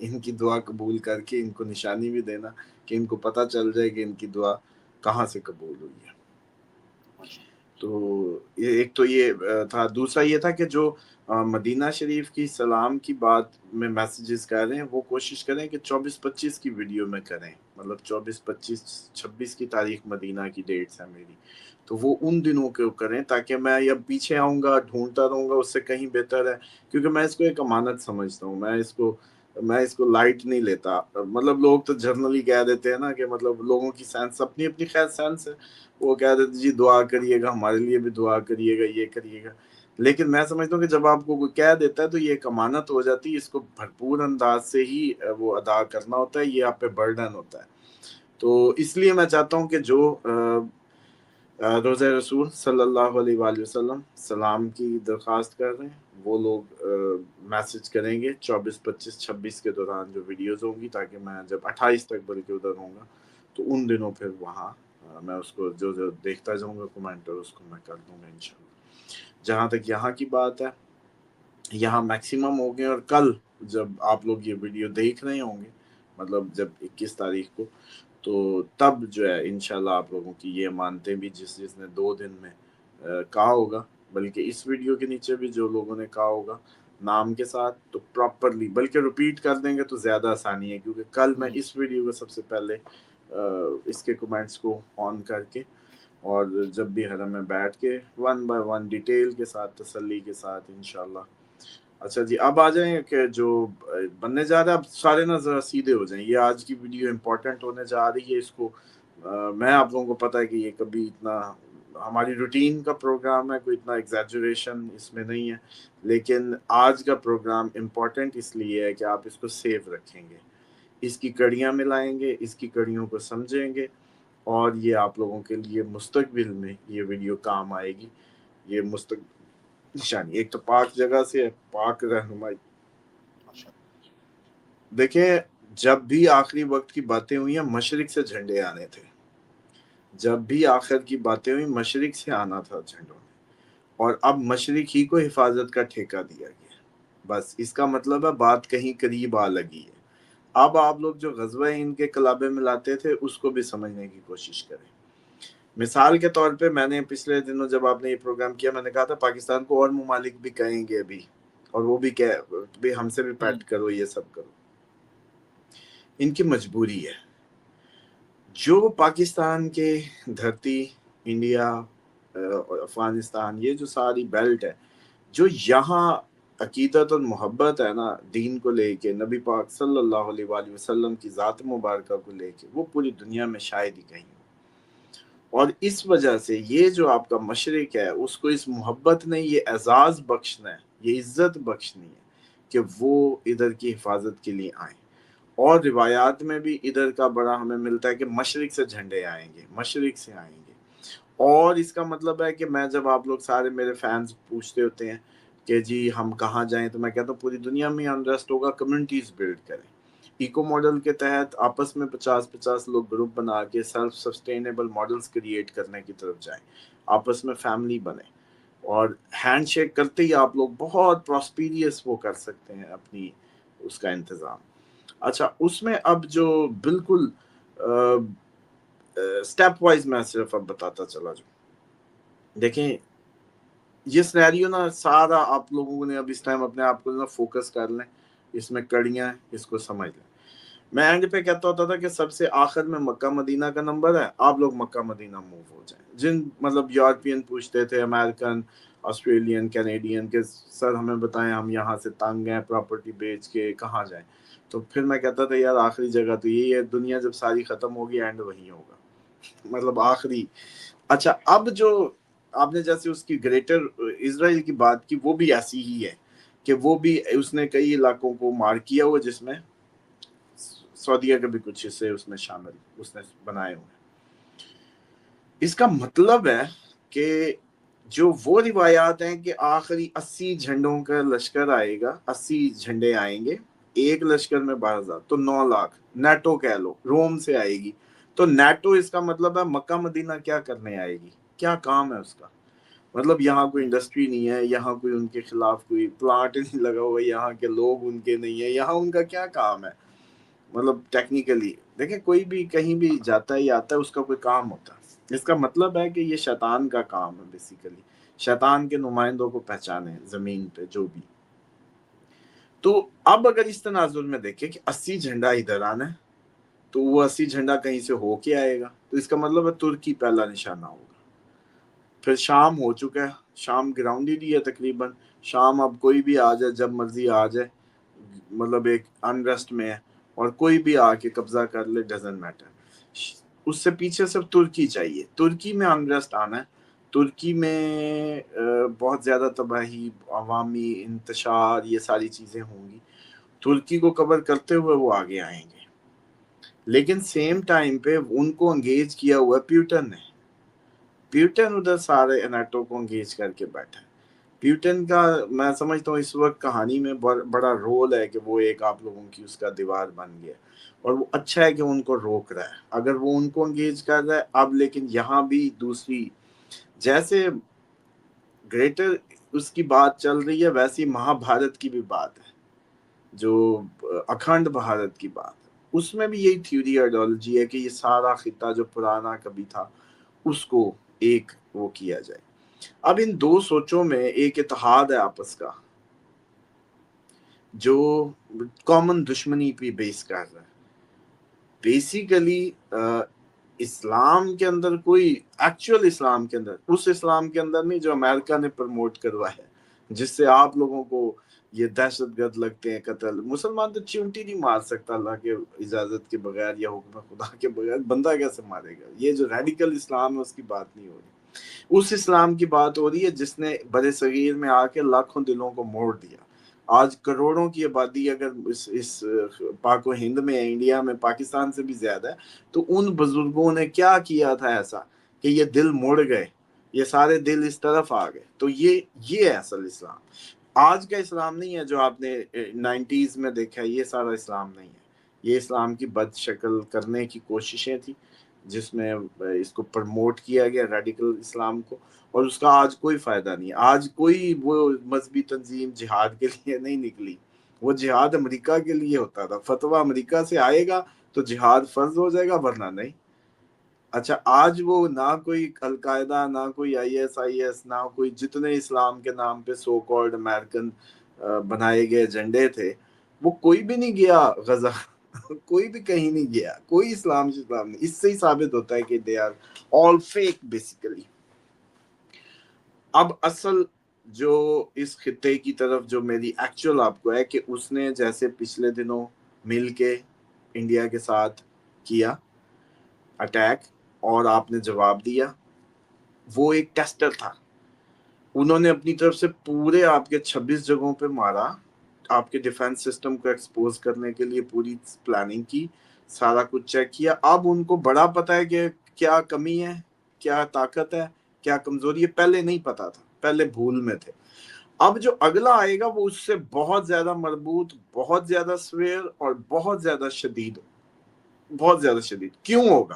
ان کی دعا قبول کر کے ان کو نشانی بھی دینا کہ ان کو پتہ چل جائے کہ ان کی دعا کہاں سے قبول ہوئی ہے. تو ایک تو یہ تھا. دوسرا یہ تھا کہ جو مدینہ شریف کی سلام کی بات میں میسیجز کر رہے ہیں وہ کوشش کریں کہ 24-25 کی ویڈیو میں کریں. مطلب 24-25-26 کی تاریخ مدینہ کی ڈیٹس ہیں میری, تو وہ ان دنوں کے کریں تاکہ میں اب پیچھے آؤں گا ڈھونڈتا رہوں گا, اس سے کہیں بہتر ہے. کیونکہ میں اس کو ایک امانت سمجھتا ہوں, میں اس کو لائٹ نہیں لیتا. مطلب لوگ تو جرنلی کہہ دیتے ہیں نا کہ مطلب لوگوں کی سینس اپنی اپنی خیر سینس ہے, وہ کہہ دیتے جی دعا کریے گا, ہمارے لیے بھی دعا کریے گا, یہ کریے گا. لیکن میں سمجھتا ہوں کہ جب آپ کو کوئی کہہ دیتا ہے تو یہ ایک امانت ہو جاتی ہے, اس کو بھرپور انداز سے ہی وہ ادا کرنا ہوتا ہے, یہ آپ پہ برڈن ہوتا ہے. تو اس لیے میں چاہتا ہوں کہ جو روزہ رسول صلی اللہ علیہ وآلہ وسلم سلام کی درخواست کر رہے ہیں وہ لوگ میسج کریں گے 24-25-26 کے دوران جو ویڈیوز ہوں گی, تاکہ میں جب 28 تک بلکہ ادھر ہوں گا تو ان دنوں پھر وہاں میں اس کو جو دیکھتا جاؤں گا کومنٹر, اس کو میں کر دوں گا انشاءاللہ. جہاں تک یہاں کی بات ہے, یہاں میکسیمم ہو گئے, اور کل جب آپ لوگ یہ ویڈیو دیکھ رہے ہوں گے, مطلب جب 21 تاریخ کو, تو تب جو ہے انشاءاللہ آپ لوگوں کی یہ مانتے بھی جس نے 2 دن میں کہا ہوگا, بلکہ اس ویڈیو کے نیچے بھی جو لوگوں نے کہا ہوگا نام کے ساتھ, تو پراپرلی بلکہ ریپیٹ کر دیں گے تو زیادہ آسانی ہے. کیونکہ کل میں اس ویڈیو کو سب سے پہلے اس کے کمنٹس کو آن کر کے اور جب بھی حرم میں بیٹھ کے 1 by 1 ڈیٹیل کے ساتھ تسلی کے ساتھ انشاءاللہ. اچھا جی, اب آ جائیں کہ جو بننے جا رہا ہے, اب سارے نا ذرا سیدھے ہو جائیں. یہ آج کی ویڈیو امپورٹنٹ ہونے جا رہی ہے. اس کو میں آپ لوگوں کو پتہ ہے کہ یہ کبھی اتنا ہماری روٹین کا پروگرام ہے, کوئی اتنا ایگزیجریشن اس میں نہیں ہے, لیکن آج کا پروگرام امپورٹنٹ اس لیے ہے کہ آپ اس کو سیو رکھیں گے, اس کی کڑیاں ملائیں گے, اس کی کڑیوں کو سمجھیں گے, اور یہ آپ لوگوں کے لیے مستقبل میں یہ ویڈیو کام آئے گی. یہ مستقبل نشانی ایک تو پاک جگہ سے ہے, پاک رہنمائی. دیکھیں جب بھی آخری وقت کی باتیں ہوئی ہیں مشرق سے جھنڈے آنے تھے, جب بھی آخر کی باتیں ہوئی مشرق سے آنا تھا جھنڈوں نے, اور اب مشرق ہی کو حفاظت کا ٹھیکہ دیا گیا. بس اس کا مطلب ہے بات کہیں قریب آ لگی ہے. اب آپ لوگ جو غزوہ ان کے کلابے میں لاتے تھے اس کو بھی سمجھنے کی کوشش کریں. مثال کے طور پہ میں نے پچھلے دنوں جب آپ نے یہ پروگرام کیا, میں نے کہا تھا پاکستان کو اور ممالک بھی کہیں گے ابھی, اور وہ بھی کہ ہم سے بھی پیٹ کرو, یہ سب کرو. ان کی مجبوری ہے. جو پاکستان کے دھرتی, انڈیا, افغانستان, یہ جو ساری بیلٹ ہے, جو یہاں عقیدت اور محبت ہے نا دین کو لے کے, نبی پاک صلی اللہ علیہ وآلہ وسلم کی ذات مبارکہ کو لے کے, وہ پوری دنیا میں شاید ہی کہیں. اور اس وجہ سے یہ جو آپ کا مشرق ہے اس کو اس محبت نے یہ اعزاز بخشنا ہے, یہ عزت بخشنی ہے کہ وہ ادھر کی حفاظت کے لیے آئیں. اور روایات میں بھی ادھر کا بڑا ہمیں ملتا ہے کہ مشرق سے جھنڈے آئیں گے, مشرق سے آئیں گے. اور اس کا مطلب ہے کہ میں جب آپ لوگ سارے میرے فینس پوچھتے ہوتے ہیں کہ جی ہم کہاں جائیں, تو میں کہتا ہوں پوری دنیا میں انٹرسٹ ہوگا, کمیونٹیز بلڈ کریں. ایکو ماڈل کے تحت آپس میں 50-50 لوگ گروپ بنا کے سیلف سسٹینیبل ماڈلز کریٹ کرنے کی طرف جائیں, آپس میں فیملی بنیں, اور ہینڈ شیک کرتے ہی آپ لوگ بہت پراسپیریس وہ کر سکتے ہیں اپنی اس کا انتظام. اچھا, اس میں اب جو بالکل سٹیپ وائز میں صرف اب بتاتا چلا جاؤں. دیکھیں یہ سینیریو نا سارا آپ لوگوں نے اب اس ٹائم اپنے آپ کو نا فوکس کر لیں, اس میں کڑیاں ہیں, اس کو سمجھ لیں. میں اینڈ پہ کہتا ہوتا تھا کہ سب سے آخر میں مکہ مدینہ کا نمبر ہے, آپ لوگ مکہ مدینہ موو ہو جائیں. جن مطلب یورپین پوچھتے تھے, امریکن, آسٹریلین, کینیڈین, کہ سر ہمیں بتائیں ہم یہاں سے تنگ ہیں, پراپرٹی بیچ کے کہاں جائیں, تو پھر میں کہتا تھا یار آخری جگہ تو یہی ہے, دنیا جب ساری ختم ہوگی اینڈ وہی ہوگا, مطلب آخری. اچھا, اب جو آپ نے جیسے اس کی گریٹر اسرائیل کی بات کی, وہ بھی ایسی ہی ہے کہ وہ بھی اس نے کئی علاقوں کو مار کیا ہوا, جس میں سعودیہ کے بھی کچھ حصے اس میں شامل اس نے بنائے ہوئے. اس کا مطلب ہے کہ جو وہ روایات ہیں کہ آخری 80 جھنڈوں کا لشکر آئے گا, 80 جھنڈے آئیں گے, ایک لشکر میں 12,000 تو 9 لاکھ, نیٹو کہہ لو, روم سے آئے گی. تو نیٹو اس کا مطلب ہے مکہ مدینہ کیا کرنے آئے گی, کیا کام ہے اس کا. مطلب یہاں کوئی انڈسٹری نہیں ہے، یہاں کوئی ان کے خلاف کوئی پلانٹ نہیں لگا ہوا، یہاں کے لوگ ان کے نہیں ہیں، یہاں ان کا کیا کام ہے؟ مطلب ٹیکنیکلی دیکھیں، کوئی بھی کہیں بھی جاتا ہے یا آتا ہے، اس کا کوئی کام ہوتا ہے. اس کا مطلب ہے کہ یہ شیطان کا کام ہے بیسیکلی. شیطان کے نمائندوں کو پہچانے زمین پہ جو بھی. تو اب اگر اس تناظر میں دیکھیں کہ 80 جھنڈا ادھر آنا ہے، تو وہ 80 جھنڈا کہیں سے ہو کے آئے گا، تو اس کا مطلب ہے ترکی پہلا نشانہ ہوگا. پھر شام ہو چکا ہے، شام گراؤنڈڈ ہی ہے تقریباً. شام اب کوئی بھی آ جائے، جب مرضی آ جائے، مطلب ایک انریسٹ میں ہے، اور کوئی بھی آ کے قبضہ کر لے، ڈزنٹ میٹر. اس سے پیچھے صرف ترکی چاہیے. ترکی میں انریسٹ آنا ہے، ترکی میں بہت زیادہ تباہی، عوامی انتشار، یہ ساری چیزیں ہوں گی. ترکی کو کور کرتے ہوئے وہ آگے آئیں گے. لیکن سیم ٹائم پہ ان کو انگیج کیا ہوا پیوٹن نے. پیوٹن ادھر سارے نیٹو کو انگیج کر کے بیٹھا ہے. پیوٹن کا میں سمجھتا ہوں اس وقت کہانی میں بڑا رول ہے کہ وہ ایک آپ لوگوں کی اس کا دیوار بن گیا، اور وہ اچھا ہے کہ ان کو روک رہا ہے. اگر وہ ان کو انگیج کر رہا ہے اب، لیکن یہاں بھی دوسری جیسے گریٹر اس کی بات چل رہی ہے، ویسی مہا بھارت کی بھی بات ہے، جو اکھنڈ بھارت کی بات ہے. اس میں بھی یہی تھیوری آئیڈیالوجی ہے کہ یہ سارا خطہ جو پرانا کبھی تھا اس کو ایک وہ کیا جائے. اب ان دو سوچوں میں ایک اتحاد ہے آپس کا، جو کامن دشمنی پہ بیس کر رہا ہے. بیسیکلی اسلام کے اندر کوئی ایکچوئل اسلام کے اندر، اس اسلام کے اندر نہیں جو امریکہ نے پروموٹ کروایا ہے، جس سے آپ لوگوں کو یہ دہشت گرد لگتے ہیں. قتل مسلمان تو چیونٹی نہیں مار سکتا اللہ کے اجازت کے بغیر یا حکم خدا کے بغیر. بندہ کیسے مارے گا؟ یہ جو ریڈیکل اسلام ہے اس کی بات نہیں ہو رہی. اس اسلام کی بات ہو رہی ہے جس نے بڑے صغیر میں آ کے لاکھوں دلوں کو موڑ دیا. آج کروڑوں کی آبادی اگر اس پاک و ہند میں ہے، انڈیا میں پاکستان سے بھی زیادہ ہے، تو ان بزرگوں نے کیا کیا تھا ایسا کہ یہ دل مڑ گئے، یہ سارے دل اس طرف آ گئے. تو یہ ہے اصل اسلام. آج کا اسلام نہیں ہے جو آپ نے 90s میں دیکھا ہے. یہ سارا اسلام نہیں ہے. یہ اسلام کی بد شکل کرنے کی کوششیں تھی، جس میں اس کو پروموٹ کیا گیا ریڈیکل اسلام کو، اور اس کا آج کوئی فائدہ نہیں ہے. آج کوئی وہ مذہبی تنظیم جہاد کے لیے نہیں نکلی. وہ جہاد امریکہ کے لیے ہوتا تھا. فتویٰ امریکہ سے آئے گا تو جہاد فرض ہو جائے گا، ورنہ نہیں. اچھا آج وہ نہ کوئی القاعدہ، نہ کوئی IS نہ کوئی جتنے اسلام کے نام پہ سو کالڈ امریکن بنائے گئے ایجنڈے تھے، وہ کوئی بھی نہیں گیا غزہ. کوئی بھی کہیں نہیں گیا. کوئی اسلام نہیں. اس سے ہی ثابت ہوتا ہے کہ they are all fake basically. اب اصل جو اس خطے کی طرف جو میری ایکچوئل آپ کو ہے کہ اس نے جیسے پچھلے دنوں مل کے انڈیا کے ساتھ کیا اٹیک اور آپ نے جواب دیا، وہ ایک ٹیسٹر تھا. انہوں نے اپنی طرف سے پورے آپ کے 26 جگہوں پہ مارا، آپ کے ڈیفنس سسٹم کو ایکسپوز کرنے کے لیے پوری پلاننگ کی، سارا کچھ چیک کیا. اب ان کو بڑا پتا ہے کہ کیا کمی ہے، کیا طاقت ہے، کیا کمزوری ہے. پہلے نہیں پتا تھا، پہلے بھول میں تھے. اب جو اگلا آئے گا وہ اس سے بہت زیادہ مربوط، بہت زیادہ سویر اور بہت زیادہ شدید. بہت زیادہ شدید کیوں ہوگا؟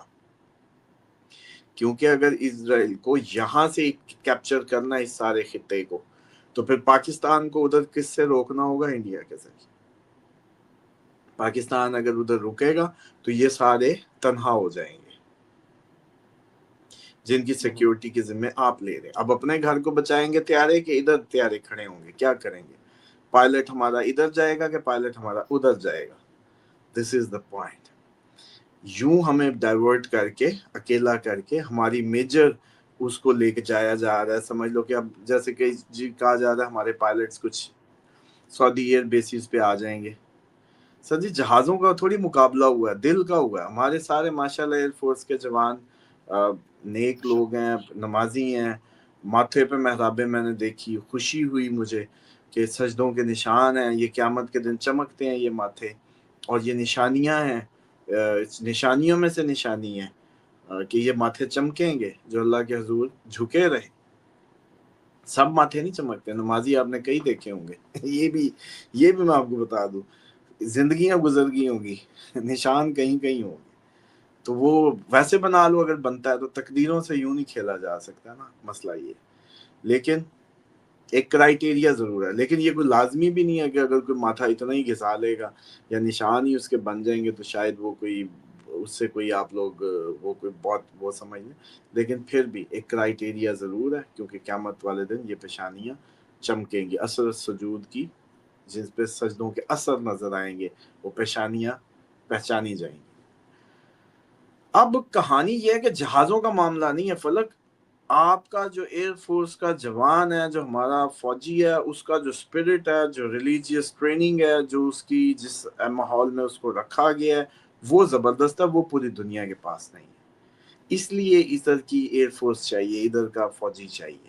کیونکہ اگر اسرائیل کو یہاں سے کیپچر کرنا اس سارے خطے کو، تو پھر پاکستان کو ادھر کس سے روکنا ہوگا؟ انڈیا کے ذریعے. پاکستان اگر ادھر رکے گا تو یہ سارے تنہا ہو جائیں گے، جن کی سیکیورٹی کے ذمہ آپ لے رہے ہیں. اب اپنے گھر کو بچائیں گے طیارے کے، ادھر طیارے کھڑے ہوں گے، کیا کریں گے؟ پائلٹ ہمارا ادھر جائے گا کہ پائلٹ ہمارا ادھر جائے گا؟ دس از دا پوائنٹ. یوں ہمیں ڈائیورٹ کر کے، اکیلا کر کے، ہماری میجر اس کو لے کے جایا جا رہا ہے. سمجھ لو کہ اب جیسے کہ کہا جا رہا ہے ہمارے پائلٹس کچھ سعودی ایئر بیسز پہ آ جائیں گے. سر جی جہازوں کا تھوڑی مقابلہ ہوا ہے، دل کا ہوا ہے. ہمارے سارے ماشاءاللہ ایئر فورس کے جوان نیک لوگ ہیں، نمازی ہیں. ماتھے پہ محرابیں میں نے دیکھی، خوشی ہوئی مجھے کہ سجدوں کے نشان ہیں، یہ قیامت کے دن چمکتے ہیں یہ ماتھے. اور یہ نشانیاں ہیں، نشانیوں میں سے نشانی ہے کہ یہ ماتھے چمکیں گے جو اللہ کے حضور جھکے رہے. سب ماتھے نہیں چمکتے. نمازی آپ نے کئی دیکھے ہوں گے. یہ بھی میں آپ کو بتا دوں، زندگیاں گزر گئی ہوں گی، نشان کہیں کہیں ہوں گے. تو وہ ویسے بنا لو اگر بنتا ہے تو. تقدیروں سے یوں نہیں کھیلا جا سکتا نا، مسئلہ یہ. لیکن ایک کرائٹیریا ضرور ہے. لیکن یہ کوئی لازمی بھی نہیں ہے کہ اگر کوئی ماتھا اتنا ہی گھسا لے گا یا نشان ہی اس کے بن جائیں گے تو شاید وہ کوئی اس سے کوئی آپ لوگ وہ کوئی بہت وہ سمجھ لیں. لیکن پھر بھی ایک کرائٹیریا ضرور ہے, کیونکہ قیامت والے دن یہ پیشانیاں چمکیں گی, اثر سجود کی جس پہ سجدوں کے اثر نظر آئیں گے, وہ پیشانیاں پہچانی جائیں گی. اب کہانی یہ ہے کہ جہازوں کا معاملہ نہیں ہے فلک. آپ کا جو ایئر فورس کا جوان ہے, جو ہمارا فوجی ہے, اس کا جو اسپرٹ ہے, جو ریلیجیس ٹریننگ ہے, جو اس کی جس ماحول میں اس کو رکھا گیا ہے, وہ زبردست ہے. وہ پوری دنیا کے پاس نہیں ہے. اس لیے ادھر کی ایئر فورس چاہیے, ادھر کا فوجی چاہیے.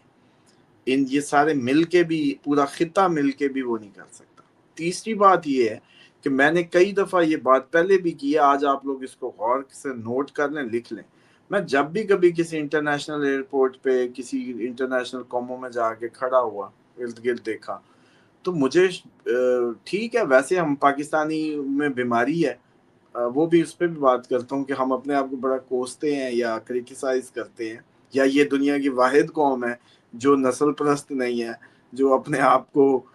یہ سارے مل کے بھی, پورا خطہ مل کے بھی وہ نہیں کر سکتا. تیسری بات یہ ہے کہ میں نے کئی دفعہ یہ بات پہلے بھی کی ہے, آج آپ لوگ اس کو غور سے نوٹ کر لیں, لکھ لیں. میں جب بھی کبھی کسی انٹرنیشنل ایئرپورٹ پہ کسی انٹرنیشنل قوموں میں جا کے کھڑا ہوا, ارد گرد دیکھا, تو مجھے ٹھیک ہے ویسے ہم پاکستانی میں بیماری ہے, وہ بھی اس پہ بھی بات کرتا ہوں کہ ہم اپنے آپ کو بڑا کوستے ہیں یا کریٹیسائز کرتے ہیں, یا یہ دنیا کی واحد قوم ہے جو نسل پرست نہیں ہے, جو اپنے آپ کو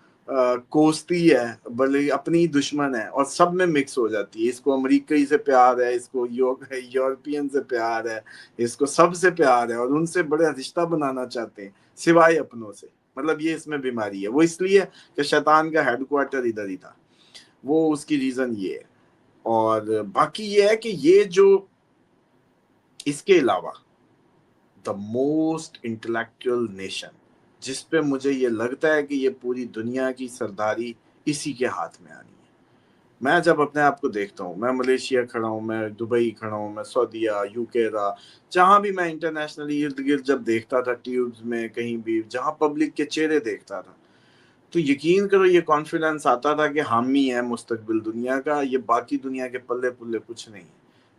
کوستی ہے بلکہ اپنی دشمن ہے اور سب میں مکس ہو جاتی ہے. اس کو امریکی سے پیار ہے, اس کو یورپین سے پیار ہے, اس کو سب سے پیار ہے, اور ان سے بڑے رشتہ بنانا چاہتے ہیں سوائے اپنوں سے. مطلب یہ اس میں بیماری ہے. وہ اس لیے کہ شیطان کا ہیڈ کوارٹر ادھر ہی تھا, وہ اس کی ریزن یہ ہے. اور باقی یہ ہے کہ یہ جو اس کے علاوہ دا موسٹ انٹلیکچوئل نیشن جس پہ مجھے یہ لگتا ہے کہ یہ پوری دنیا کی سرداری اسی کے ہاتھ میں آنی ہے. میں جب اپنے آپ کو دیکھتا ہوں, میں ملیشیا کھڑا ہوں, میں دبئی کھڑا ہوں, میں سعودیہ, یو کے رہا, جہاں بھی میں انٹرنیشنلی ارد گرد جب دیکھتا تھا, ٹیوبز میں کہیں بھی جہاں پبلک کے چہرے دیکھتا تھا, تو یقین کرو یہ کانفیڈنس آتا تھا کہ ہم ہی ہیں مستقبل دنیا کا, یہ باقی دنیا کے پلے پلے کچھ نہیں.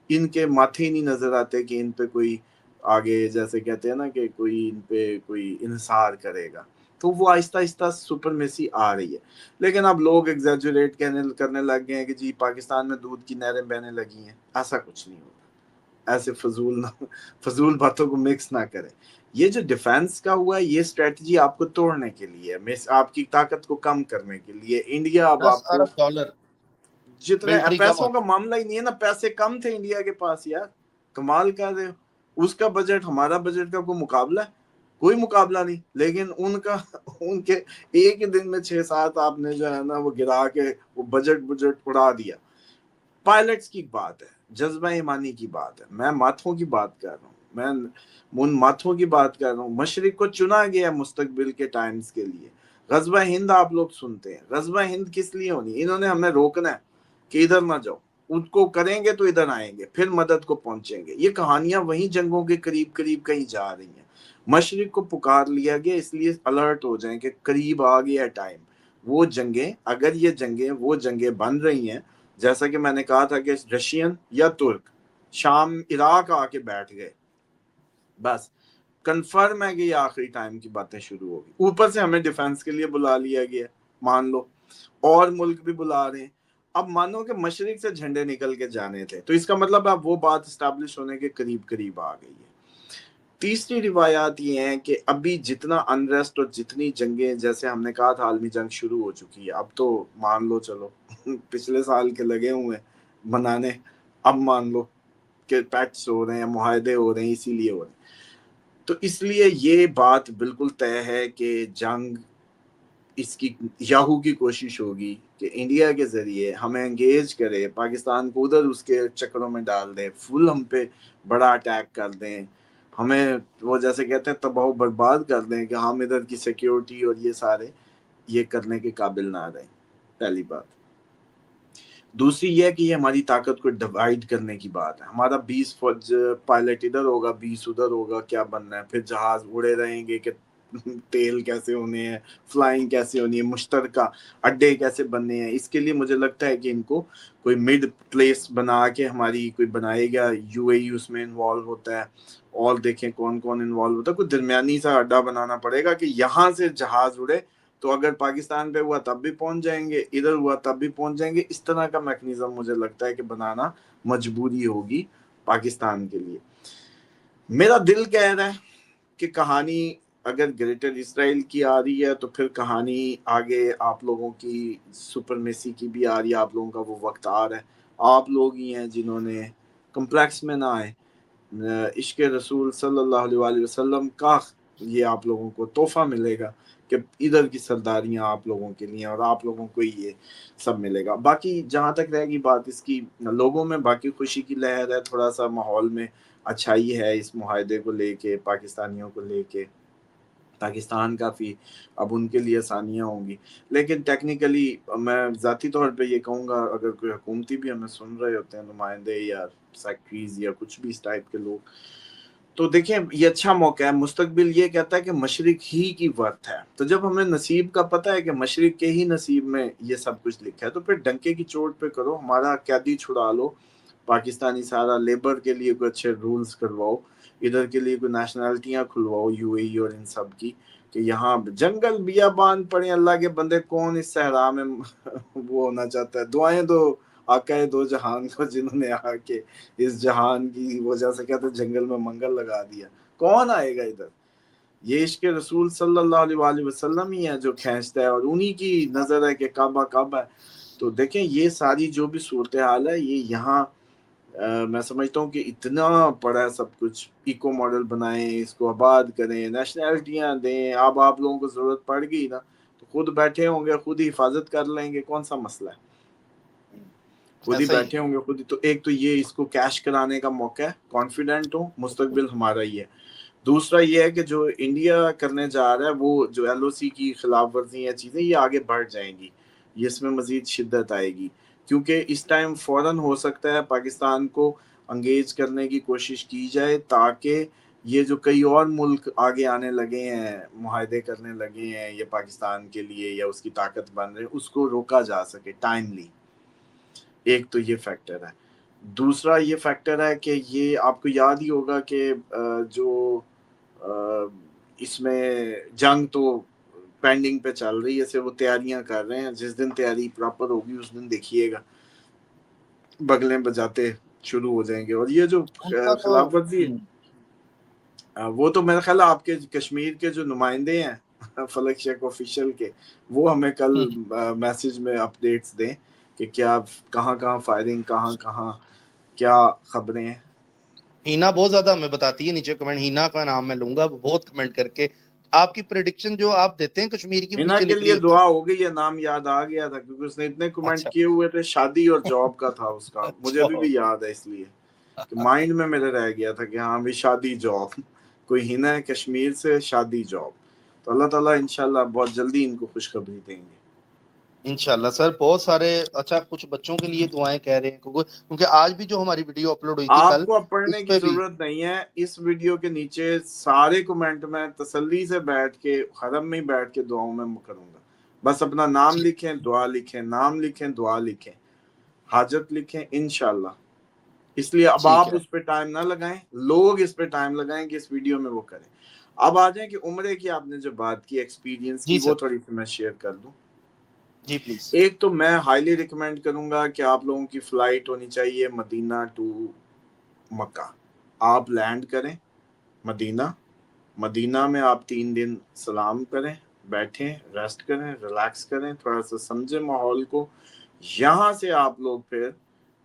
ان کے ماتھے ہی نہیں نظر آتے کہ ان پہ کوئی آگے جیسے کہتے ہیں نا کہ کوئی ان پہ کوئی انحصار کرے گا. تو وہ آہستہ آہستہ سپرمیسی آ رہی ہے. لیکن اب لوگ ایگزیجوریٹ کرنے لگ گئے ہیں کہ جی پاکستان میں دودھ کی نہریں بہنے لگی ہیں. ایسا کچھ نہیں ہوتا, ایسے فضول باتوں کو مکس نہ کریں. یہ جو ڈیفنس کا ہوا ہے یہ اسٹریٹجی آپ کو توڑنے کے لیے, آپ کی طاقت کو کم کرنے کے لیے. انڈیا اب آپ کو $10 ارب جتنے ملٹری پیسوں کم کا معاملہ ہی نہیں ہے نا, پیسے کم تھے انڈیا کے پاس یار, کمال کر رہے ہو. اس کا بجٹ ہمارا بجٹ کا کوئی مقابلہ ہے؟ کوئی مقابلہ نہیں. لیکن ان کے ایک ہی دن میں 6-7 آپ نے جو ہے نا وہ گرا کے وہ بجٹ اڑا دیا. پائلٹس کی بات ہے, جذبہ ایمانی کی بات ہے, میں ماتھوں کی بات کر رہا ہوں, میں ان ماتھوں کی بات کر رہا ہوں. مشرق کو چنا گیا مستقبل کے ٹائمز کے لیے. غزوہ ہند آپ لوگ سنتے ہیں, غزوہ ہند کس لیے ہونی؟ انہوں نے ہمیں روکنا ہے کہ ادھر نہ جاؤ, ان کو کریں گے تو ادھر آئیں گے, پھر مدد کو پہنچیں گے. یہ کہانیاں وہیں جنگوں کے قریب کہیں جا رہی ہیں. مشرق کو پکار لیا گیا اس لیے الرٹ ہو جائیں کہ قریب آ گیا ٹائم. وہ جنگیں, اگر یہ جنگیں وہ جنگیں بن رہی ہیں, جیسا کہ میں نے کہا تھا کہ رشین یا ترک شام عراق آ کے بیٹھ گئے, بس کنفرم ہے کہ یہ آخری ٹائم کی باتیں شروع ہوگی. اوپر سے ہمیں ڈیفنس کے لیے بلا لیا گیا, مان لو, اور ملک بھی بلا رہے ہیں. اب مانو کہ مشرق سے جھنڈے نکل کے جانے تھے, تو اس کا مطلب اب وہ بات اسٹیبلش ہونے کے قریب آ گئی ہے. تیسری روایات یہ ہیں کہ ابھی جتنا انریسٹ اور جتنی جنگیں, جیسے ہم نے کہا تھا عالمی جنگ شروع ہو چکی ہے, اب تو مان لو چلو پچھلے سال کے لگے ہوئے منانے, اب مان لو کہ پیکٹس ہو رہے ہیں, معاہدے ہو رہے ہیں, اسی لیے ہو رہے ہیں. تو اس لیے یہ بات بالکل طے ہے کہ جنگ اس کی یاہو کی کوشش ہوگی کہ انڈیا کے ذریعے ہمیں انگیج کرے, پاکستان کو ادھر اس کے چکروں میں ڈال دیں, فل ہم پہ بڑا اٹیک کر دیں, ہمیں وہ جیسے کہتے ہیں تباہ و برباد کر دیں کہ ہم ادھر کی سیکیورٹی اور یہ سارے یہ کرنے کے قابل نہ رہیں. پہلی بات. دوسری یہ کہ یہ ہماری طاقت کو ڈیوائیڈ کرنے کی بات ہے. ہمارا 20 فوج پائلٹ ادھر ہوگا, 20 ادھر ہوگا, کیا بننا ہے؟ پھر جہاز اڑے رہیں گے کہ تیل کیسے ہونے ہیں, فلائنگ کیسے ہونی ہے, مشترکہ اڈے کیسے بننے ہیں. اس کے لیے مجھے لگتا ہے کہ ان کو کوئی مڈ پلیس بنا کے ہماری کوئی بنائے گا. یو اے ای اس میں انوالو ہوتا ہے, اور دیکھیں کون کون انوالو ہوتا ہے. کوئی درمیانی سا اڈا بنانا پڑے گا کہ یہاں سے جہاز اڑے تو اگر پاکستان پہ ہوا تب بھی پہنچ جائیں گے, ادھر ہوا تب بھی پہنچ جائیں گے. اس طرح کا میکنزم مجھے لگتا ہے کہ بنانا مجبوری ہوگی پاکستان کے لیے. میرا دل کہہ رہا ہے کہ کہانی اگر گریٹر اسرائیل کی آ رہی ہے تو پھر کہانی آگے آپ لوگوں کی سپرمیسی کی بھی آ رہی ہے. آپ لوگوں کا وہ وقت آ رہا ہے. آپ لوگ ہی ہیں جنہوں نے کمپلیکس میں نہ آئے. عشق رسول صلی اللہ علیہ وآلہ وسلم کا یہ آپ لوگوں کو تحفہ ملے گا کہ ادھر کی سرداریاں آپ لوگوں کے لیے اور آپ لوگوں کو یہ سب ملے گا. باقی جہاں تک رہے گی بات اس کی, لوگوں میں باقی خوشی کی لہر ہے, تھوڑا سا ماحول میں اچھائی ہے اس معاہدے کو لے کے, پاکستانیوں کو لے کے. پاکستان کافی اب ان کے لیے آسانیاں ہوں گی. لیکن ٹیکنیکلی میں ذاتی طور پہ یہ کہوں گا, اگر کوئی حکومتی بھی ہمیں سن رہے ہوتے ہیں, نمائندے یا سیکٹریز یا کچھ بھی اس ٹائپ کے لوگ, تو دیکھیں یہ اچھا موقع ہے. مستقبل یہ کہتا ہے کہ مشرق ہی کی ورت ہے. تو جب ہمیں نصیب کا پتہ ہے کہ مشرق کے ہی نصیب میں یہ سب کچھ لکھا ہے, تو پھر ڈنکے کی چوٹ پہ کرو, ہمارا قیدی چھڑا لو پاکستانی سارا, لیبر کے لیے کوئی اچھے رولز کرواؤ, ادھر کے لیے کوئی نیشنلٹیاں کھلواؤ یو اے ای اور ان سب کی, کہ یہاں جنگل بیابان پڑے. اللہ کے بندے کون اس صحرا میں وہ ہونا چاہتا ہے؟ دعائیں دو آقا دو جہان کو, جنہوں نے آ کے اس جہان کی وجہ سے کہتے جنگل میں منگل لگا دیا. کون آئے گا ادھر؟ یہ عشق رسول صلی اللہ علیہ وآلہ وسلم ہی ہے جو کھینچتا ہے, اور انہی کی نظر ہے کہ کعبہ کعبہ ہے. تو دیکھیں یہ ساری جو بھی صورتحال ہے, یہ یہاں میں سمجھتا ہوں کہ اتنا پڑا ہے سب کچھ. ایکو ماڈل بنائیں, اس کو آباد کریں, نیشنلٹیاں دیں. اب آپ لوگوں کو ضرورت پڑ گئی نا تو خود بیٹھے ہوں گے, خود ہی حفاظت کر لیں گے, کون سا مسئلہ ہے؟ خود ہی ایسا ہی بیٹھے ہوں گے, خود ہی. تو ایک تو یہ اس کو کیش کرانے کا موقع ہے, کانفیڈنٹ ہو, مستقبل ہمارا ہی ہے. دوسرا یہ ہے کہ جو انڈیا کرنے جا رہا ہے, وہ جو ایل او سی کی خلاف ورزی ہیں چیزیں, یہ آگے بڑھ جائیں گی, یہ اس میں مزید شدت آئے گی. کیونکہ اس ٹائم فوراً ہو سکتا ہے پاکستان کو انگیج کرنے کی کوشش کی جائے, تاکہ یہ جو کئی اور ملک آگے آنے لگے ہیں, معاہدے کرنے لگے ہیں یہ پاکستان کے لیے یا اس کی طاقت بن رہے, اس کو روکا جا سکے ٹائملی. ایک تو یہ فیکٹر ہے. دوسرا یہ فیکٹر ہے کہ یہ آپ کو یاد ہی ہوگا کہ جو اس میں جنگ تو پینڈنگ پہ چل رہی ہے, وہ تیاریاں کر رہے ہیں. جس دن تیاری پراپر ہوگی اس دن دیکھیے گا بغلیں بجاتے شروع ہو جائیں گے. اور یہ جو ان کا تو خلاف ورزی ہے, وہ تو میرا خیال ہے آپ کے کشمیر کے جو نمائندے ہیں فلک شیخ آفیشیل کے, وہ ہمیں کل میسج میں اپڈیٹس دیں کہ کیا کہاں کہاں فائرنگ, کہاں کہاں کیا خبریں ہیں. ہینا بہت زیادہ ہمیں بتاتی ہے نیچے کمنٹ, ہینا کا نام میں لوں گا, بہت کمنٹ کر کے آپ کی پریڈکشن جو آپ دیتے ہیں کشمیر کی ہینا نیچے کے لکھ رہی لیے ہوتی دعا ہو گئی, یہ نام یاد آ گیا تھا کیونکہ اس نے اتنے ہے. کمنٹ اچھا کیے ہوئے تھے. شادی اور جاب کا تھا اس کا, مجھے ابھی بھی یاد ہے, اس لیے کہ مائنڈ میں میرے رہ گیا تھا کہ ہاں بھی شادی جاب, کوئی ہینا ہے کشمیر سے, شادی جاب. تو اللہ تعالیٰ انشاءاللہ بہت جلدی ان کو خوشخبری دیں گے انشاءاللہ. سر بہت سارے, اچھا کچھ بچوں کے لیے دعائیں کہہ رہے ہیں, کیونکہ آج بھی جو ہماری ویڈیو اپلوڈ ہوئی تھی آپ کل, کو اب پڑھنے اس کی پہ بھی ضرورت نہیں ہے. اس ویڈیو کے نیچے سارے کمنٹ میں تسلی سے بیٹھ کے حرم میں بیٹھ کے دعاؤں میں کروں گا. بس اپنا نام لکھیں, دعا لکھیں, نام لکھیں, دعا لکھیں, حاجت لکھیں انشاءاللہ. اس لیے اب ٹھیک آپ ہے. اس پہ ٹائم نہ لگائیں, لوگ اس پہ ٹائم لگائیں کہ اس ویڈیو میں وہ کریں. اب آ جائیں کہ عمرے کی آپ نے جو بات کی ایکسپیرینس جی کی, وہ سر, تھوڑی سی میں شیئر کر دوں. جی پلیز. ایک تو میں ہائیلی ریکمینڈ کروں گا کہ آپ لوگوں کی فلائٹ ہونی چاہیے مدینہ ٹو مکہ. آپ لینڈ کریں مدینہ میں آپ 3 دن سلام کریں, بیٹھیں, ریسٹ کریں, ریلیکس کریں, تھوڑا سا سمجھیں ماحول کو. یہاں سے آپ لوگ پھر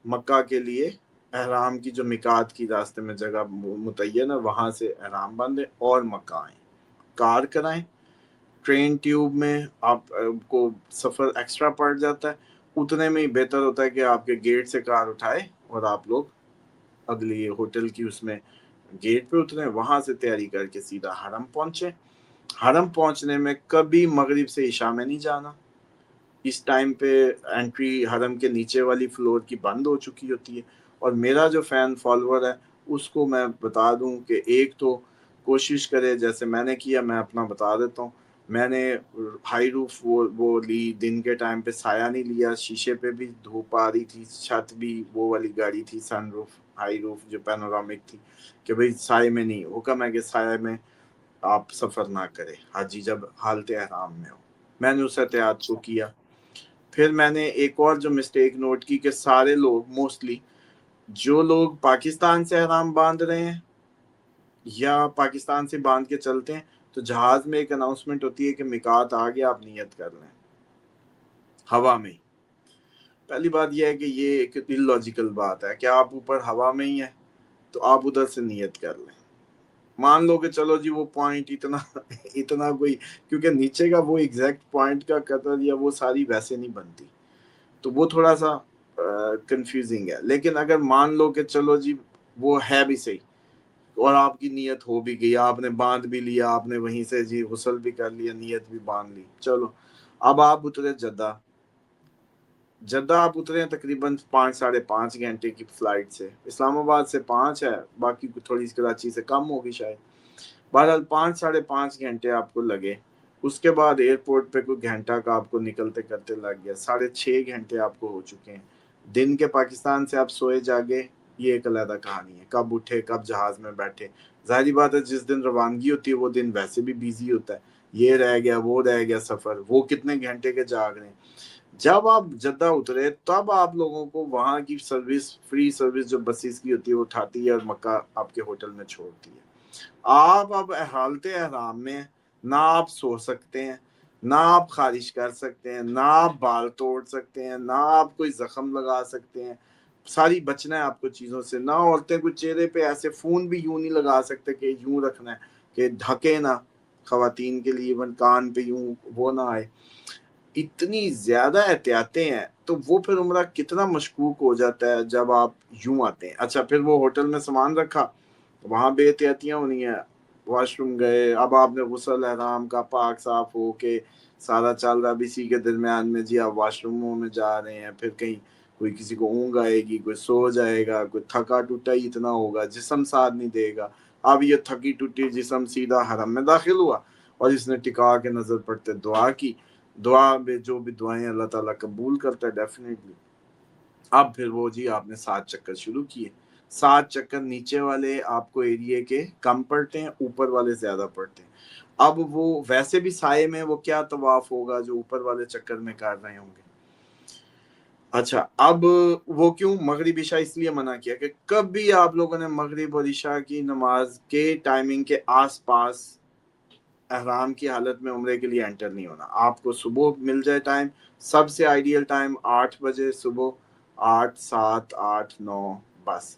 مکہ کے لیے احرام کی جو میقات کی راستے میں جگہ متعین ہے, وہاں سے احرام باندھیں اور مکہ آئیں. کار کرائیں, ٹرین ٹیوب میں آپ کو سفر ایکسٹرا پڑ جاتا ہے, اتنے میں ہی بہتر ہوتا ہے کہ آپ کے گیٹ سے کار اٹھائے اور آپ لوگ اگلی ہوٹل کی اس میں گیٹ پہ اتریں, وہاں سے تیاری کر کے سیدھا حرم پہنچیں. حرم پہنچنے میں کبھی مغرب سے عشاء میں نہیں جانا. اس ٹائم پہ انٹری حرم کے نیچے والی فلور کی بند ہو چکی ہوتی ہے. اور میرا جو فین فالوور ہے اس کو میں بتا دوں کہ ایک تو کوشش کرے, جیسے میں نے کیا, میں اپنا بتا دیتا ہوں. میں نے ہائی روف وہ لی, دن کے ٹائم پہ سایہ نہیں لیا, شیشے پہ بھی دھوپ آ رہی تھی, چھت بھی وہ والی گاڑی تھی سن روف ہائی روف جو پینورامک تھی, کہ بھئی سائے میں نہیں, حکم ہے کہ سائے میں آپ سفر نہ کرے حاجی جب حالت احرام میں ہو. میں نے اس احتیاط کو کیا. پھر میں نے ایک اور جو مسٹیک نوٹ کی کہ سارے لوگ موسٹلی جو لوگ پاکستان سے احرام باندھ رہے ہیں یا پاکستان سے باندھ کے چلتے ہیں, تو تو جہاز میں ایک اناؤنسمنٹ ہوتی ہے کہ میقات آ گیا، آپ نیت کر لیں ہوا میں. پہلی بات یہ ہے کہ یہ ایک اللاجیکل بات ہے کہ آپ اوپر ہوا میں ہی ہیں تو آپ ادھر سے نیت کر لیں. مان لو کہ چلو جی وہ پوائنٹ اتنا کوئی، کیونکہ نیچے کا وہ ایگزیکٹ پوائنٹ کا قطر یا وہ ساری ویسے نہیں بنتی، تو وہ تھوڑا سا کنفیوزنگ ہے. لیکن اگر مان لو کہ چلو جی وہ ہے بھی صحیح اور آپ کی نیت ہو بھی گئی، آپ نے باندھ بھی لیا، آپ نے وہیں سے جی غسل بھی کر لیا، نیت بھی باندھ لی، چلو اب آپ اترے جدہ آپ اترے ہیں تقریباً 5-5.5 گھنٹے کی فلائٹ سے. اسلام آباد سے 5 ہے، باقی تھوڑی کراچی سے کم ہوگی شاید. بہرحال 5-5.5 گھنٹے آپ کو لگے. اس کے بعد ایئرپورٹ پہ کوئی گھنٹہ کا آپ کو نکلتے کرتے لگ گیا، 6.5 گھنٹے آپ کو ہو چکے ہیں. دن کے پاکستان سے آپ سوئے جاگے، یہ ایک علیحدہ کہانی ہے. کب اٹھے، کب جہاز میں بیٹھے. ظاہری بات ہے جس دن روانگی ہوتی ہے وہ دن ویسے بھی بیزی ہوتا ہے، یہ رہ گیا وہ رہ گیا سفر، وہ کتنے گھنٹے کے جاگ رہے ہیں. جب آپ جدہ اترے تب آپ لوگوں کو وہاں کی سروس، فری سروس جو بسیز کی ہوتی ہے وہ اٹھاتی ہے اور مکہ آپ کے ہوٹل میں چھوڑتی ہے. آپ اب حالت احرام میں، نہ آپ سو سکتے ہیں، نہ آپ خارش کر سکتے ہیں، نہ آپ بال توڑ سکتے ہیں، نہ آپ کوئی زخم لگا سکتے ہیں. ساری بچنا ہے آپ کو چیزوں سے. نہ عورتیں کوئی چہرے پہ ایسے فون بھی یوں نہیں لگا سکتے کہ یوں رکھنا ہے کہ ڈھکے نہ، خواتین کے لیے کان پہ یوں وہ نہ آئے. اتنی زیادہ احتیاطیں ہیں تو وہ پھر عمرہ کتنا مشکوک ہو جاتا ہے جب آپ یوں آتے ہیں. اچھا پھر وہ ہوٹل میں سامان رکھا، وہاں بے احتیاطیاں ہونی ہیں. واش روم گئے، اب آپ نے غسل احرام کا پاک صاف ہو کے سارا چل رہا، اسی کے درمیان میں جی آپ واش روموں میں جا رہے ہیں. پھر کہیں کوئی کسی کو اونگ آئے گی، کوئی سو جائے گا، کوئی تھکا ٹوٹا ہی اتنا ہوگا، جسم ساتھ نہیں دے گا. اب یہ تھکی ٹوٹی جسم سیدھا حرم میں داخل ہوا اور اس نے ٹکا کے نظر پڑتے دعا کی. دعا میں جو بھی دعائیں اللہ تعالیٰ قبول کرتا ہے ڈیفینیٹلی. اب پھر وہ جی آپ نے 7 چکر شروع کیے. 7 چکر نیچے والے آپ کو ایریے کے کم پڑتے ہیں، اوپر والے زیادہ پڑتے ہیں. اب وہ ویسے بھی سائے میں وہ کیا طواف ہوگا جو اوپر والے چکر میں کر رہے ہوں گے. اچھا اب وہ کیوں مغرب عشاء اس لیے منع کیا کہ کبھی آپ لوگوں نے مغرب اور عشاء کی نماز کے ٹائمنگ کے آس پاس احرام کی حالت میں عمرے کے لیے انٹر نہیں ہونا. آپ کو صبح مل جائے ٹائم، سب سے آئیڈیل ٹائم 8 بجے صبح، 8، 7، 8، 9، بس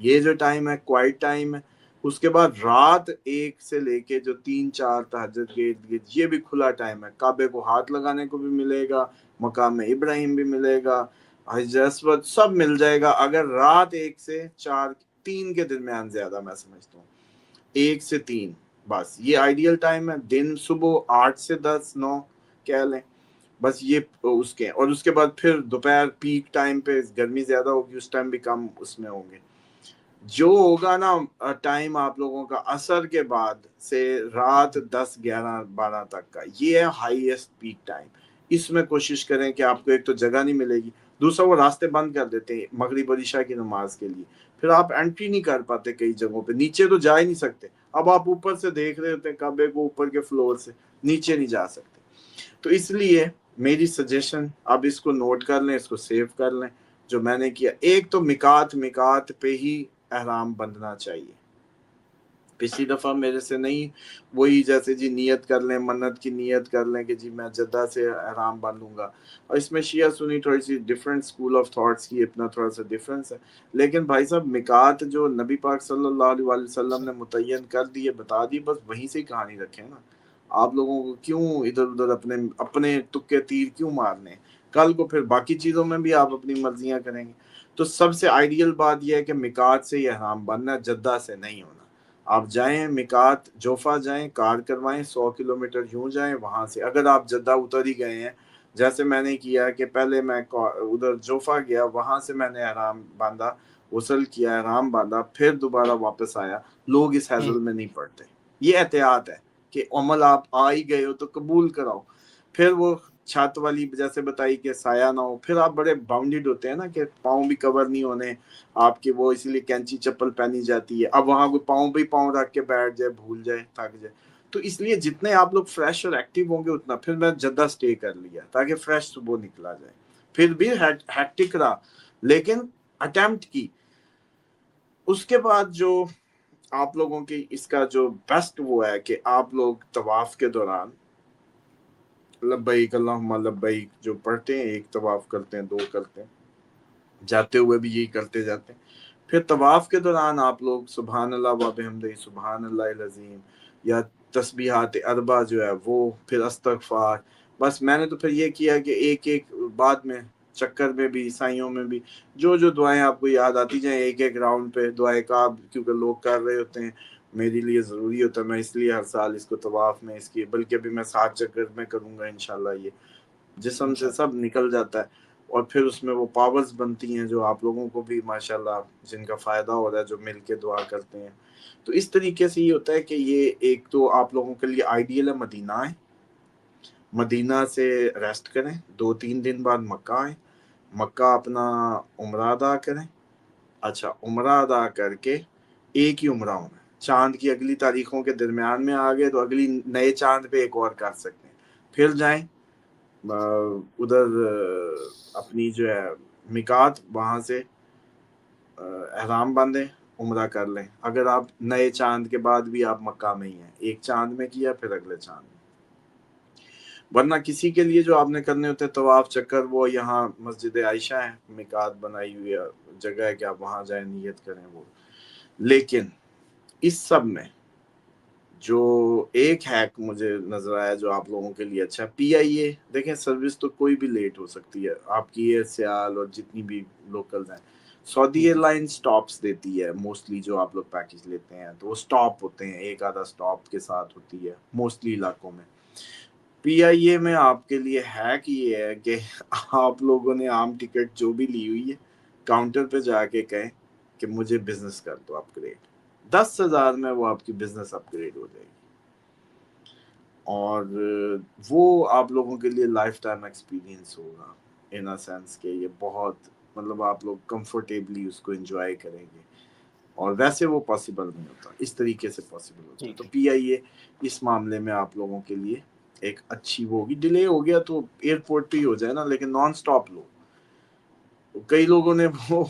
یہ جو ٹائم ہے کوائٹ ٹائم ہے. اس کے بعد رات 1 سے لے کے جو 3-4 تہجد کے ارد گرد یہ بھی کھلا ٹائم ہے. کعبے کو ہاتھ لگانے کو بھی ملے گا، مقام ابراہیم بھی ملے گا، حجر اسود سب مل جائے گا. اگر رات 1 سے 4، 3 کے درمیان زیادہ میں سمجھتا ہوں، 1 سے 3 بس یہ آئیڈیل ٹائم ہے. دن صبح 8 سے 10، 9 کہہ لیں، بس یہ اس کے. اور اس کے بعد پھر دوپہر پیک ٹائم پہ گرمی زیادہ ہوگی، اس ٹائم بھی کم اس میں ہوں گے. جو ہوگا نا ٹائم آپ لوگوں کا عصر کے بعد سے رات 10، 11، 12 تک کا، یہ ہے ہائیسٹ پیک ٹائم. اس میں کوشش کریں کہ آپ کو ایک تو جگہ نہیں ملے گی، دوسرا وہ راستے بند کر دیتے ہیں مغرب اور عشاء کی نماز کے لیے. پھر آپ انٹری نہیں کر پاتے کئی جگہوں پہ، نیچے تو جا ہی نہیں سکتے. اب آپ اوپر سے دیکھ رہے ہوتے ہیں کعبے کو، اوپر کے فلور سے نیچے نہیں جا سکتے. تو اس لیے میری سجیشن، اب اس کو نوٹ کر لیں، اس کو سیو کر لیں جو میں نے کیا. ایک تو مکات پہ ہی احرام بندھنا چاہیے. پچھلی دفعہ میرے سے نہیں، وہی جیسے جی نیت کر لیں، منت کی نیت کر لیں کہ جی میں جدہ سے احرام باندھوں گا. اور اس میں شیعہ سنی تھوڑی سی ڈفرینٹ اسکول آف تھاٹس کی اپنا تھوڑا سا ڈفرینس ہے. لیکن بھائی صاحب مکات جو نبی پاک صلی اللہ علیہ وسلم نے متعین کر دی ہے، بتا دی، بس وہیں سے کہانی رکھیں نا. آپ لوگوں کو کیوں ادھر ادھر اپنے تکے تیر کیوں مارنے؟ کل کو پھر باقی چیزوں میں بھی آپ اپنی مرضیاں کریں گے. تو سب سے آئیڈیل بات یہ ہے کہ مکات سے یہ احرام بننا، جدہ سے نہیں ہونا. آپ جائیں مکات جوفا جائیں، کار کروائیں، 100 کلومیٹر یوں جائیں. وہاں سے اگر آپ جدہ اتر ہی گئے ہیں، جیسے میں نے کیا کہ پہلے میں ادھر جوفا گیا، وہاں سے میں نے احرام باندھا، غسل کیا، احرام باندھا، پھر دوبارہ واپس آیا. لوگ اس حیضل میں نہیں پڑتے. یہ احتیاط ہے کہ عمل آپ آ ہی گئے ہو تو قبول کراؤ. پھر وہ چھت والی جیسے بتائی کہ سایہ نہ ہو. پھر آپ بڑے باؤنڈیڈ ہوتے ہیں نا کہ پاؤں بھی کور نہیں ہونے آپ کے، وہ اسی لیے کینچی چپل پہنی جاتی ہے. اب وہاں کوئی پاؤں رکھ کے بیٹھ جائے، بھول جائے، تھک جائے. تو اس لیے جتنے آپ لوگ فریش اور ایکٹیو ہوں گے اتنا. پھر میں جدہ سٹے کر لیا تاکہ فریش صبح نکلا جائے. پھر بھی ہیکٹک رہا لیکن اٹیمپٹ کی. اس کے بعد جو آپ لوگوں کی اس کا جو بیسٹ وہ ہے کہ آپ لوگ طواف کے دوران لبیک اللہم لبیک جو پڑھتے ہیں، ایک طواف کرتے ہیں، 2 کرتے ہیں، جاتے ہوئے بھی یہی کرتے جاتے ہیں. پھر طواف کے دوران آپ لوگ سبحان اللہ و بحمدہ سبحان اللہ العظیم یا تسبیحات اربع جو ہے وہ، پھر استغفار. بس میں نے تو پھر یہ کیا کہ ایک ایک بعد میں چکر میں بھی، عیسائیوں میں بھی جو جو دعائیں آپ کو یاد آتی جائیں، ایک ایک راؤنڈ پہ دعائیں کعب، کیونکہ لوگ کر رہے ہوتے ہیں، میرے لیے ضروری ہوتا ہے، میں اس لیے ہر سال اس کو طواف میں اس کی، بلکہ بھی میں 7 چکر میں کروں گا انشاءاللہ. یہ جسم سے سب نکل جاتا ہے، اور پھر اس میں وہ پاورز بنتی ہیں جو آپ لوگوں کو بھی ماشاءاللہ جن کا فائدہ ہو رہا ہے، جو مل کے دعا کرتے ہیں. تو اس طریقے سے یہ ہوتا ہے کہ یہ ایک تو آپ لوگوں کے لیے آئیڈیل ہے مدینہ آئیں، مدینہ سے ریسٹ کریں، 2-3 دن بعد مکہ آئیں، مکہ اپنا عمرہ ادا کریں. اچھا، عمرہ ادا کر کے ایک ہی عمرہ ہونا ہے، چاند کی اگلی تاریخوں کے درمیان میں آ گئے تو اگلی نئے چاند پہ ایک اور کر سکتے ہیں. پھر جائیں ادھر اپنی جو ہے میقات، وہاں سے احرام باندھیں، عمرہ کر لیں. اگر آپ نئے چاند کے بعد بھی آپ مکہ میں ہی ہیں، ایک چاند میں کیا پھر اگلے چاند میں. ورنہ کسی کے لیے جو آپ نے کرنے ہوتے طواف چکر، وہ یہاں مسجد عائشہ ہے، میقات بنائی ہوئی جگہ ہے کہ آپ وہاں جائیں، نیت کریں وہ. لیکن اس سب میں جو ایک ہیک مجھے نظر آیا جو آپ لوگوں کے لیے اچھا، پی آئی اے. دیکھیں سروس تو کوئی بھی لیٹ ہو سکتی ہے، آپ کی ایئر سیال اور جتنی بھی لوکلز ہیں. سعودی ایئر لائن سٹاپس دیتی ہے موسٹلی، جو آپ لوگ پیکج لیتے ہیں تو وہ سٹاپ ہوتے ہیں، ایک آدھا سٹاپ کے ساتھ ہوتی ہے موسٹلی علاقوں میں. پی آئی اے میں آپ کے لیے ہیک یہ ہے کہ آپ لوگوں نے عام ٹکٹ جو بھی لی ہوئی ہے، کاؤنٹر پہ جا کے کہیں کہ مجھے بزنس کر دو اپ گریڈ، 10,000 میں وہ آپ کی بزنس اپ گریڈ ہو جائے گی. اور وہ آپ لوگوں کے لیے لائف ٹائم ایکسپیرینس ہوگا، ان اے سینس کہ یہ بہت مطلب آپ لوگ کمفرٹیبلی اس کو انجوائے کریں گے. اور ویسے وہ پاسبل نہیں ہوتا، اس طریقے سے پاسبل ہوتا ہے. تو پی آئی اے اس معاملے میں آپ لوگوں کے لیے ایک اچھی وہ ہوگی. ڈیلے ہو گیا تو ایئرپورٹ پہ ہی ہو جائے نا، لیکن نان سٹاپ لو. کئی لوگوں نے وہ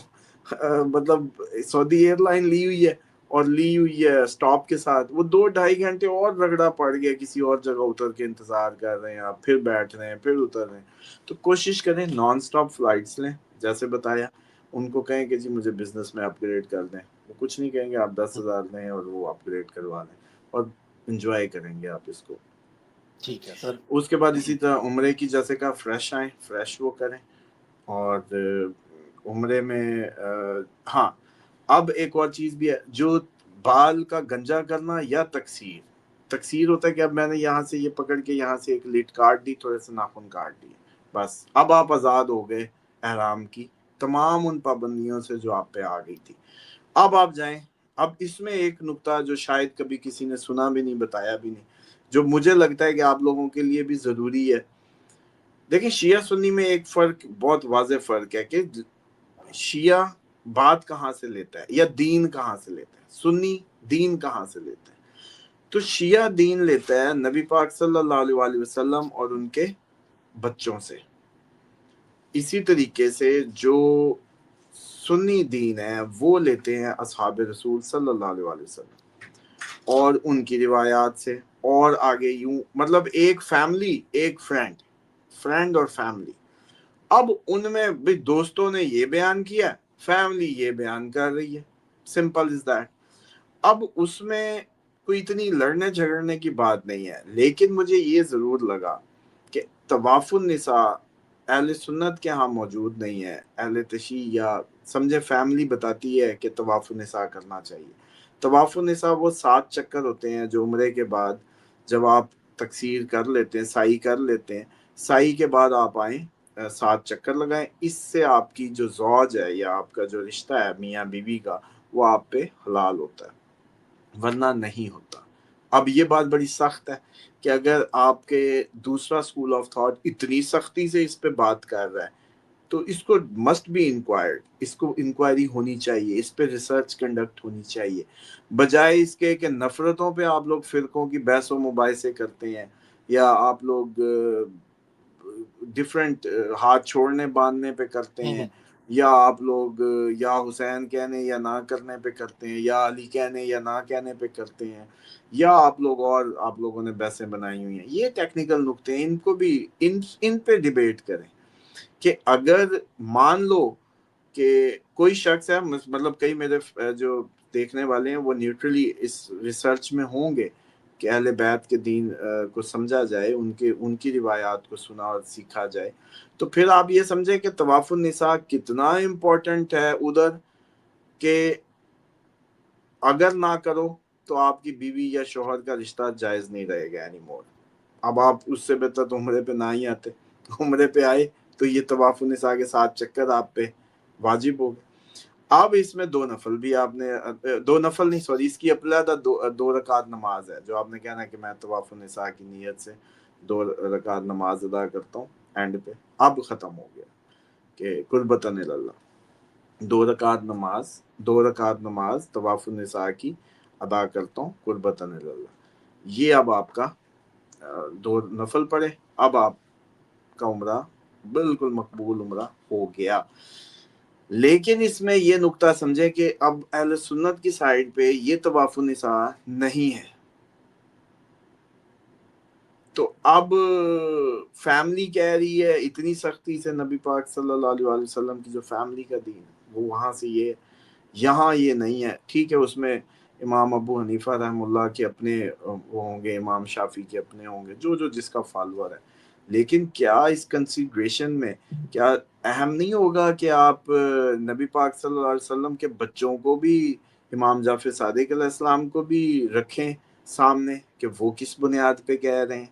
مطلب سعودی ایئر لائن لی ہوئی ہے اور لی ہوئی ہے سٹاپ کے ساتھ، وہ 2-2.5 گھنٹے اور رگڑا پڑ گیا، کسی اور جگہ اتر کے انتظار کر رہے ہیں آپ، پھر بیٹھ رہے ہیں، پھر اتر رہے ہیں. تو کوشش کریں نان سٹاپ فلائٹس لیں، جیسے بتایا. ان کو کہیں کہ جی مجھے بزنس میں اپ گریڈ کر دیں، وہ کچھ نہیں کہیں گے، آپ 10,000 دیں اور وہ اپ گریڈ کروا لیں، اور انجوائے کریں گے آپ اس کو. ٹھیک ہے سر. اس کے بعد اسی طرح عمرے کی جیسے کہا فریش آئیں، فریش وہ کریں. اور عمرے میں ہاں اب ایک اور چیز بھی ہے، جو بال کا گنجا کرنا یا تکثیر ہوتا ہے کہ اب میں نے یہاں سے یہ پکڑ کے یہاں سے ایک لٹ کاٹ دی، تھوڑے سے ناخن کاٹ دیے، بس اب آپ آزاد ہو گئے احرام کی تمام ان پابندیوں سے جو آپ پہ آ گئی تھی. اب آپ جائیں. اب اس میں ایک نقطہ جو شاید کبھی کسی نے سنا بھی نہیں، بتایا بھی نہیں، جو مجھے لگتا ہے کہ آپ لوگوں کے لیے بھی ضروری ہے. دیکھیں شیعہ سنی میں ایک فرق، بہت واضح فرق ہے کہ شیعہ بات کہاں سے لیتا ہے یا دین کہاں سے لیتا ہے، سنی دین کہاں سے لیتا ہے. تو شیعہ دین لیتا ہے نبی پاک صلی اللہ علیہ وسلم اور ان کے بچوں سے. اسی طریقے سے جو سنی دین ہے وہ لیتے ہیں اصحاب رسول صلی اللہ علیہ وسلم اور ان کی روایات سے، اور آگے یوں مطلب ایک فیملی، ایک فرینڈ اور فیملی. اب ان میں بھی دوستوں نے یہ بیان کیا، فیملی یہ بیان کر رہی ہے، سمپل از دیٹ. اب اس میں کوئی اتنی لڑنے جھگڑنے کی بات نہیں ہے. لیکن مجھے یہ ضرور لگا کہ طواف النساء اہل سنت کے ہاں موجود نہیں ہے. اہل تشیع یا سمجھے فیملی بتاتی ہے کہ طواف النساء کرنا چاہیے. طواف النساء وہ 7 چکر ہوتے ہیں جو عمرے کے بعد جب آپ تکثیر کر لیتے ہیں، سعی کر لیتے ہیں، سعی کے بعد آپ آئیں 7 چکر لگائیں. اس سے آپ کی جو زوج ہے یا آپ کا جو رشتہ ہے میاں بیوی کا، وہ آپ پہ حلال ہوتا ہے، ورنہ نہیں ہوتا. اب یہ بات بڑی سخت ہے کہ اگر آپ کے دوسرا اسکول آف تھاٹ اتنی سختی سے اس پہ بات کر رہا ہے تو اس کو مسٹ بی انکوائرڈ، اس کو انکوائری ہونی چاہیے، اس پہ ریسرچ کنڈکٹ ہونی چاہیے، بجائے اس کے کہ نفرتوں پہ آپ لوگ فرقوں کی بحث و مباحثے کرتے ہیں، یا آپ لوگ ڈفرینٹ ہاتھ چھوڑنے باندھنے پہ کرتے ہیں، یا آپ لوگ یا حسین کہنے یا نہ کرنے پہ کرتے ہیں، یا علی کہنے یا نہ کہنے پہ کرتے ہیں، یا آپ لوگوں نے بحثیں بنائی ہوئی ہیں. یہ ٹیکنیکل نقطے ہیں، ان کو بھی ان پہ ڈیبیٹ کریں کہ اگر مان لو کہ کوئی شخص ہے، مطلب کئی میرے جو دیکھنے والے ہیں وہ نیوٹرلی اس ریسرچ میں ہوں گے کہ اہل بیت کے دین کو سمجھا جائے، ان کی روایات کو سنا اور سیکھا جائے. تو پھر آپ یہ سمجھیں کہ طواف النساء کتنا امپورٹنٹ ہے ادھر، کہ اگر نہ کرو تو آپ کی بیوی یا شوہر کا رشتہ جائز نہیں رہے گا اینی مور. اب آپ اس سے بہتر تو عمرے پہ نہ ہی آتے، عمرے پہ آئے تو یہ طواف النساء کے ساتھ چکر آپ پہ واجب ہو گئے. اب اس میں 2 نفل بھی آپ نے 2 نفل نہیں سوری اس کی علیحدہ 2 رکعت نماز ہے، جو آپ نے کہنا کہ میں طواف النساء کی نیت سے 2 رکعت نماز ادا کرتا ہوں اینڈ پہ. اب ختم ہو گیا کہ قربتاً اللہ 2 رکعت نماز طواف النساء کی ادا کرتا ہوں قربتاً اللہ. یہ اب آپ کا 2 نفل پڑھے، اب آپ کا عمرہ بالکل مقبول عمرہ ہو گیا. لیکن اس میں یہ نقطہ سمجھے کہ اب اہل سنت کی سائڈ پہ یہ طواف النساء نہیں ہے، تو اب فیملی کہہ رہی ہے اتنی سختی سے، نبی پاک صلی اللہ علیہ وسلم کی جو فیملی کا دین ہے وہ وہاں سے یہ یہاں یہ نہیں ہے. ٹھیک ہے، اس میں امام ابو حنیفہ رحم اللہ کے اپنے وہ ہوں گے، امام شافعی کے اپنے ہوں گے، جو جس کا فالوور ہے. لیکن کیا اس کنسیڈریشن میں کیا اہم نہیں ہوگا کہ آپ نبی پاک صلی اللہ علیہ وسلم کے بچوں کو بھی، امام جعفر صادق علیہ السلام کو بھی رکھیں سامنے کہ وہ کس بنیاد پہ کہہ رہے ہیں؟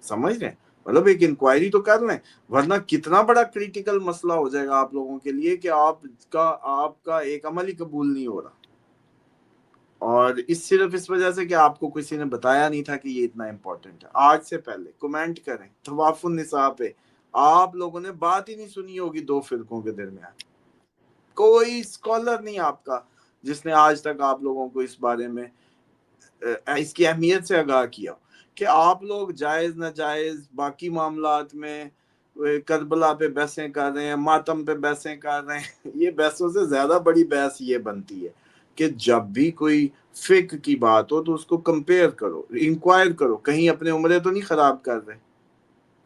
سمجھ رہے ہیں؟ مطلب ایک انکوائری تو کر لیں، ورنہ کتنا بڑا کریٹیکل مسئلہ ہو جائے گا آپ لوگوں کے لیے کہ آپ کا ایک عمل ہی قبول نہیں ہو رہا. اور صرف اس وجہ سے کہ آپ کو کسی نے بتایا نہیں تھا کہ یہ اتنا امپورٹنٹ ہے. آج سے پہلے کمنٹ کریں طواف النساء پہ آپ لوگوں نے بات ہی نہیں سنی ہوگی 2 فرقوں کے درمیان. کوئی اسکالر نہیں آپ کا جس نے آج تک آپ لوگوں کو اس بارے میں اس کی اہمیت سے آگاہ کیا کہ آپ لوگ جائز ناجائز باقی معاملات میں کربلا پہ بحثیں کر رہے ہیں، ماتم پہ بحثیں کر رہے ہیں. یہ بحثوں سے زیادہ بڑی بحث یہ بنتی ہے کہ جب بھی کوئی فقہ کی بات ہو تو اس کو کمپیئر کرو، انکوائر کرو، کہیں اپنے عمرے تو نہیں خراب کر رہے،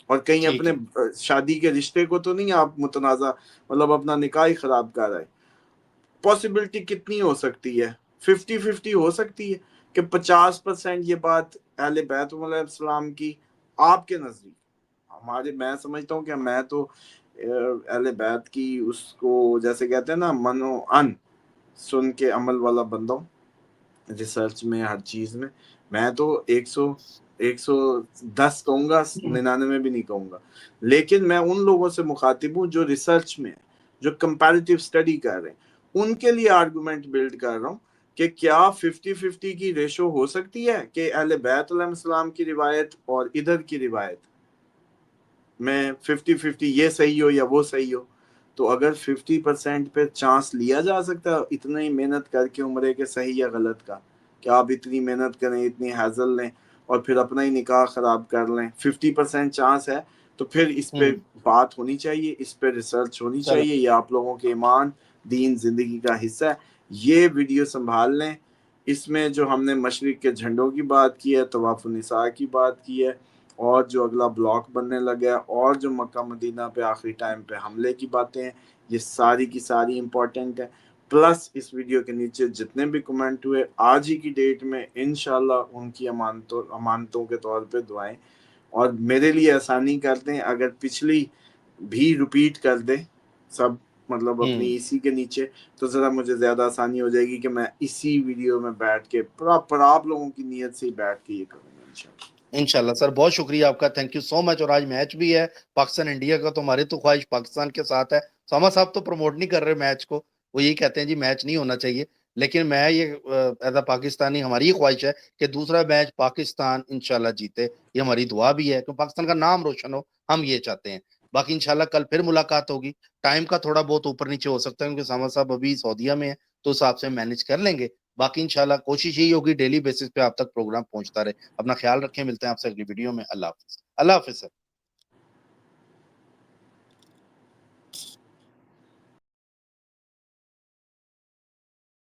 اور کہیں ٹھیک اپنے ہے، شادی کے رشتے کو تو نہیں آپ متنازع، مطلب اپنا نکاح خراب کر رہے. پاسبلٹی کتنی ہو سکتی ہے؟ 50-50 ہو سکتی ہے کہ 50% یہ بات اہل بیت علیہ السلام کی آپ کے نزدیک، میں سمجھتا ہوں کہ میں تو اہل بیت کی اس کو جیسے کہتے ہیں نا منو ان سن کے عمل والا بندہ ہوں. ریسرچ میں ہر چیز میں تو 110 کہوں گا، 99 بھی نہیں کہوں گا. لیکن میں ان لوگوں سے مخاطب ہوں جو ریسرچ میں، جو کمپیریٹیو اسٹڈی کر رہے ہیں، ان کے لیے آرگومنٹ بلڈ کر رہا ہوں کہ کیا 50-50 کی ریشو ہو سکتی ہے کہ اہل بیت علیہ السلام کی روایت اور ادھر کی روایت میں 50-50 یہ صحیح ہو یا وہ صحیح ہو. تو اگر 50% پہ چانس لیا جا سکتا ہے اتنی محنت کر کے عمرے کے صحیح یا غلط کا، کہ آپ اتنی محنت کریں، اتنی ہیزل لیں اور پھر اپنا ہی نکاح خراب کر لیں، 50% چانس ہے، تو پھر اس پہ بات ہونی چاہیے، اس پہ ریسرچ ہونی چلو چاہیے. یہ آپ لوگوں کے ایمان، دین، زندگی کا حصہ ہے. یہ ویڈیو سنبھال لیں. اس میں جو ہم نے مشرق کے جھنڈوں کی بات کی ہے، طواف النساء کی بات کی ہے، اور جو اگلا بلاک بننے لگا ہے، اور جو مکہ مدینہ پہ آخری ٹائم پہ حملے کی باتیں ہیں، یہ ساری کی ساری امپورٹنٹ ہیں. پلس اس ویڈیو کے نیچے جتنے بھی کمنٹ ہوئے آج ہی کی ڈیٹ میں انشاءاللہ ان کی امانتوں کے طور پہ دعائیں، اور میرے لیے آسانی کر دیں اگر پچھلی بھی ریپیٹ کر دیں سب، مطلب اپنی اسی کے نیچے، تو ذرا مجھے زیادہ آسانی ہو جائے گی کہ میں اسی ویڈیو میں بیٹھ کے پراپر آپ لوگوں کی نیت سے ہی بیٹھ کے یہ کروں گا انشاءاللہ. انشاءاللہ سر، بہت شکریہ آپ کا، تھینک یو سو مچ. اور آج میچ بھی ہے پاکستان انڈیا کا، تو ہماری تو خواہش پاکستان کے ساتھ ہے. ساما صاحب تو پروموٹ نہیں کر رہے میچ کو، وہ یہی کہتے ہیں جی میچ نہیں ہونا چاہیے. لیکن میں یہ ایز اے پاکستانی ہماری یہ خواہش ہے کہ دوسرا میچ پاکستان انشاءاللہ جیتے. یہ ہماری دعا بھی ہے کہ پاکستان کا نام روشن ہو، ہم یہ چاہتے ہیں. باقی انشاءاللہ کل پھر ملاقات ہوگی. ٹائم کا تھوڑا بہت اوپر نیچے ہو سکتا ہے کیونکہ ساما صاحب ابھی سعودیہ میں ہیں، تو اس حساب سے مینج کر لیں گے. باقی انشاءاللہ کوشش یہی ہوگی ڈیلی بیسس پہ آپ تک پروگرام پہنچتا رہے. اپنا خیال رکھیں، ملتے ہیں آپ سے اگلی ویڈیو میں. اللہ حافظ. اللہ حافظ سر.